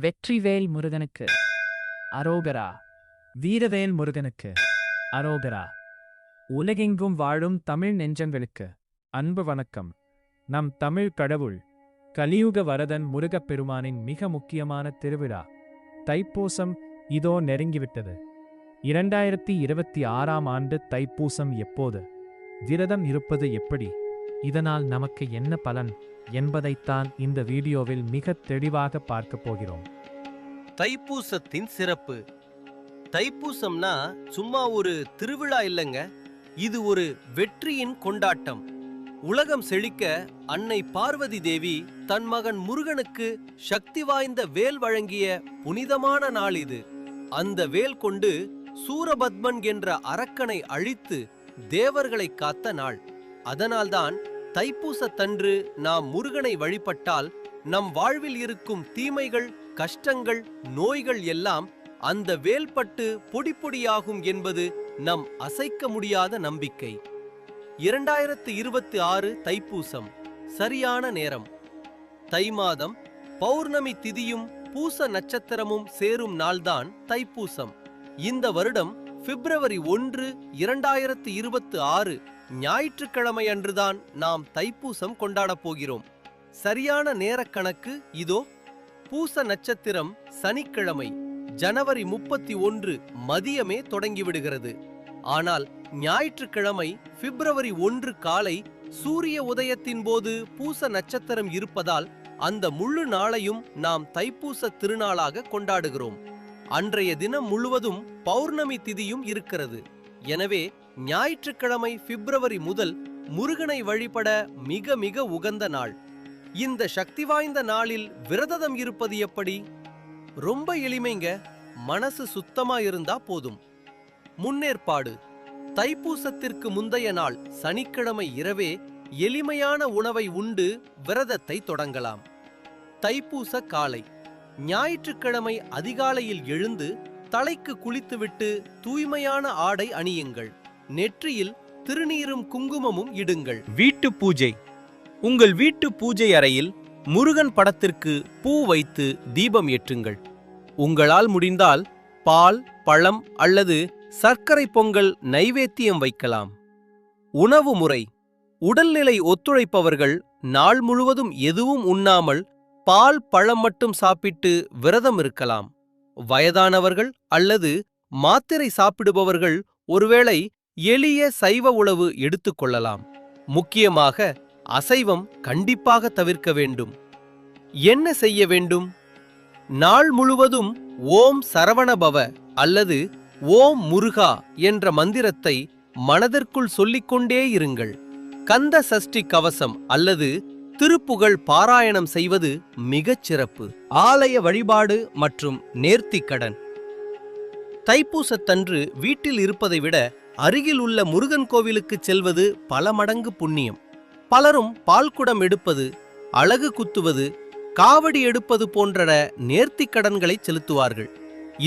வெற்றிவேல் முருகனுக்கு அரோகரா. வீரவேல் முருகனுக்கு அரோகரா. உலகெங்கும் வாழும் தமிழ் நெஞ்சங்களுக்கு அன்பு வணக்கம். நம் தமிழ் கடவுள் கலியுக வரதன் முருகப்பெருமானின் மிக முக்கியமான திருவிழா தைப்பூசம் இதோ நெருங்கிவிட்டது. 2026ஆம் ஆண்டு தைப்பூசம் எப்போது? விரதம் இருப்பது எப்படி? இதனால் நமக்கு என்ன பலன் என்பதைத்தான் இந்த வீடியோவில் மிக தெளிவாக பார்க்க போகிறோம். தைப்பூசத்தின் சிறப்பு. தைப்பூசம்னா சும்மா ஒரு திருவிழா இல்லைங்க, இது ஒரு வெற்றியின் கொண்டாட்டம். உலகம் செழிக்க அன்னை பார்வதி தேவி தன் மகன் முருகனுக்கு சக்தி வாய்ந்த வேல் வழங்கிய புனிதமான நாள் இது. அந்த வேல் கொண்டு சூரபத்மன் என்ற அரக்கனை அழித்து தேவர்களை காத்த நாள். அதனால்தான் தைப்பூசத்தன்று நாம் முருகனை வழிபட்டால் நம் வாழ்வில் இருக்கும் தீமைகள், கஷ்டங்கள், நோய்கள் எல்லாம் அந்த வேல்பட்டு பொடி பொடியாகும் என்பது நம் அசைக்க முடியாத நம்பிக்கை. 2026 தைப்பூசம் சரியான நேரம். தை மாதம் பௌர்ணமி திதியும் பூச நட்சத்திரமும் சேரும் நாள்தான் தைப்பூசம். இந்த வருடம் பிப்ரவரி 1, 2026 ஞாயிற்றுக்கிழமை அன்றுதான் நாம் தைப்பூசம் கொண்டாடப் போகிறோம். சரியான நேரக் கணக்கு இதோ. பூச நட்சத்திரம் சனிக்கிழமை ஜனவரி 31 மதியமே தொடங்கிவிடுகிறது. ஆனால் ஞாயிற்றுக்கிழமை பிப்ரவரி 1 காலை சூரிய உதயத்தின் போது பூச நட்சத்திரம் இருப்பதால் அந்த முழு நாளையும் நாம் தைப்பூச திருநாளாக கொண்டாடுகிறோம். அன்றைய தினம் முழுவதும் பௌர்ணமி திதியும் இருக்கிறது. எனவே ஞாயிற்றுக்கிழமை பிப்ரவரி முதல் முருகனை வழிபட மிக மிக உகந்த நாள். இந்த சக்தி வாய்ந்த நாளில் விரதம் இருப்பது எப்படி? ரொம்ப எளிமைங்க, மனசு சுத்தமா இருந்தா போதும். முன்னேற்பாடு. தைப்பூசத்திற்கு முந்தைய நாள் சனிக்கிழமை இரவே எளிமையான உணவை உண்டு விரதத்தை தொடங்கலாம். தைப்பூச காலை. ஞாயிற்றுக்கிழமை அதிகாலையில் எழுந்து தலைக்கு குளித்துவிட்டு தூய்மையான ஆடை அணியுங்கள். நெற்றியில் திருநீரும் குங்குமமும் இடுங்கள். வீட்டு பூஜை. உங்கள் வீட்டு பூஜை அறையில் முருகன் படத்திற்கு பூ வைத்து தீபம் ஏற்றுங்கள். உங்களால் முடிந்தால் பால், பழம் அல்லது சர்க்கரை பொங்கல் நைவேத்தியம் வைக்கலாம். உணவு முறை. உடல்நிலை ஒத்துழைப்பவர்கள் நாள் முழுவதும் எதுவும் உண்ணாமல் பால், பழம் மட்டும் சாப்பிட்டு விரதம் இருக்கலாம். வயதானவர்கள் அல்லது மாத்திரை சாப்பிடுபவர்கள் ஒருவேளை எளிய சைவ உணவு எடுத்துக்கொள்ளலாம். முக்கியமாக அசைவம் கண்டிப்பாக தவிர்க்க வேண்டும். என்ன செய்ய வேண்டும்? நாள் முழுவதும் ஓம் சரவணபவ அல்லது ஓம் முருகா என்ற மந்திரத்தை மனதிற்குள் சொல்லிக்கொண்டே இருங்கள். கந்த சஷ்டி கவசம் அல்லது திருப்புகழ் பாராயணம் செய்வது மிகச் சிறப்பு. ஆலய வழிபாடு மற்றும் நேர்த்திக்கடன். தைப்பூசத்தன்று வீட்டில் இருப்பதை விட அருகில் உள்ள முருகன் கோவிலுக்கு செல்வது பல மடங்கு புண்ணியம். பலரும் பால்குடம் எடுப்பது, அலகு குத்துவது, காவடி எடுப்பது போன்ற நேர்த்திக்கடன்களை செலுத்துவார்கள்.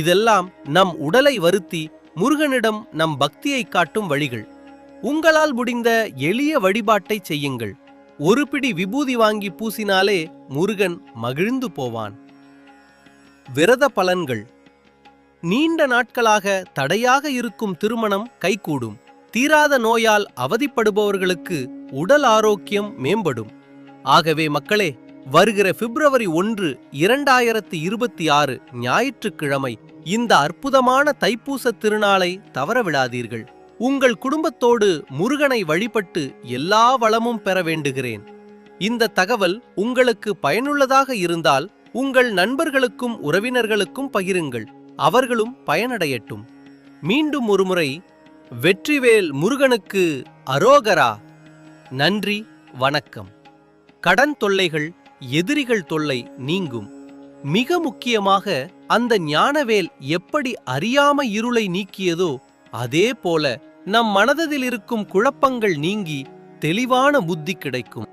இதெல்லாம் நம் உடலை வருத்தி முருகனிடம் நம் பக்தியை காட்டும் வழிகள். உங்களால் முடிந்த எளிய வழிபாட்டை செய்யுங்கள். ஒரு பிடி விபூதி வாங்கி பூசினாலே முருகன் மகிழ்ந்து போவான். விரத பலன்கள். நீண்ட நாட்களாக தடையாக இருக்கும் திருமணம் கைகூடும். தீராத நோயால் அவதிப்படுபவர்களுக்கு உடல் ஆரோக்கியம் மேம்படும். ஆகவே மக்களே, வருகிற பிப்ரவரி 1, 2026 ஞாயிற்றுக்கிழமை இந்த அற்புதமான தைப்பூச திருநாளை தவறவிடாதீர்கள். உங்கள் குடும்பத்தோடு முருகனை வழிபட்டு எல்லா வளமும் பெற வேண்டுகிறேன். இந்த தகவல் உங்களுக்கு பயனுள்ளதாக இருந்தால் உங்கள் நண்பர்களுக்கும் உறவினர்களுக்கும் பகிருங்கள். அவர்களும் பயனடையட்டும். மீண்டும் ஒருமுறை வெற்றிவேல் முருகனுக்கு அரோகரா. நன்றி, வணக்கம். கடன் தொல்லைகள், எதிரிகள் தொல்லை நீங்கும். மிக முக்கியமாக அந்த ஞானவேல் எப்படி அறியாம இருளை நீக்கியதோ அதே போல நம் மனதில் இருக்கும் குழப்பங்கள் நீங்கி தெளிவான புத்தி கிடைக்கும்.